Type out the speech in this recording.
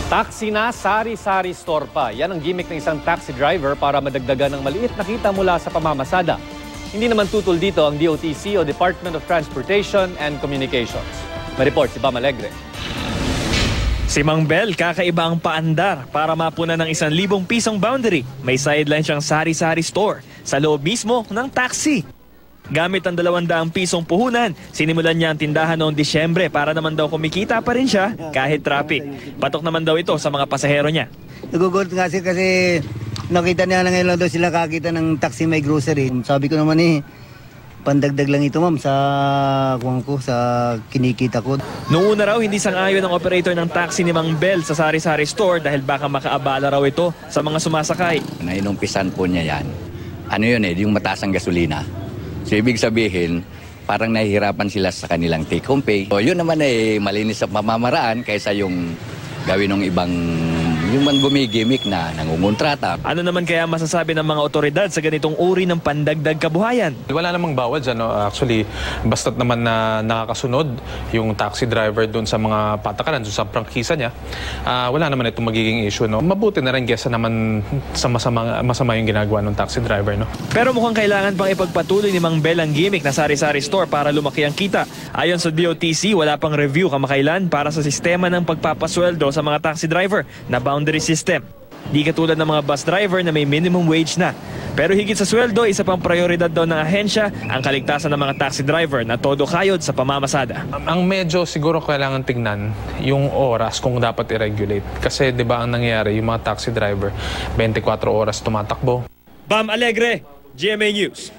Taxi na, sari-sari store pa. Yan ang gimmick ng isang taxi driver para madagdagan ng maliit na kita mula sa pamamasada. Hindi naman tutol dito ang DOTC o Department of Transportation and Communications. May report si Bam Alegre. Si Mang Bel, kakaiba ang paandar para mapunan ng 1,000 pisong boundary. May sideline siyang sari-sari store sa loob mismo ng taxi. Gamit ang 200 pisong puhunan, sinimulan niya ang tindahan noong Disyembre para naman daw kumikita pa rin siya kahit traffic. Patok naman daw ito sa mga pasahero niya. Nagugulat kasi nakita niya na ngayon lang daw sila kakita ng taxi may grocery. Sabi ko naman pandagdag lang ito ma'am sa kinikita ko. Noong una raw, hindi sang-ayon ang operator ng taxi ni Mang Bel sa sari-sari store dahil baka makaabala raw ito sa mga sumasakay. Nainumpisan po niya yan. Ano yun yung mataas ang gasolina. So ibig sabihin, parang nahihirapan sila sa kanilang take-home pay. So yun naman malinis sa pamamaraan kaysa yung gawin ng ibang yung gumigimik na nangungontrata. Ano naman kaya masasabi ng mga otoridad sa ganitong uri ng pandagdag kabuhayan? Wala namang bawal dyan. No? Actually, basta't naman na nakakasunod yung taxi driver doon sa mga patakaran, doon sa prangkisa niya, wala naman itong magiging issue. No? Mabuti na rin kesa naman sa masama yung ginagawa ng taxi driver. No? Pero mukhang kailangan pang ipagpatuloy ni Mang Bel ang gimmick na sari-sari store para lumaki ang kita. Ayon sa DOTC, wala pang review kamakailan para sa sistema ng pagpapasweldo sa mga taxi driver na boundary system. Di katulad ng mga bus driver na may minimum wage na. Pero higit sa sweldo, isa pang prioridad daw ng ahensya ang kaligtasan ng mga taxi driver na todo kayod sa pamamasada. Ang medyo siguro kailangan tignan yung oras kung dapat i-regulate. Kasi 'di ba ang nangyayari, yung mga taxi driver 24 oras tumatakbo. Bam Alegre, GMA News.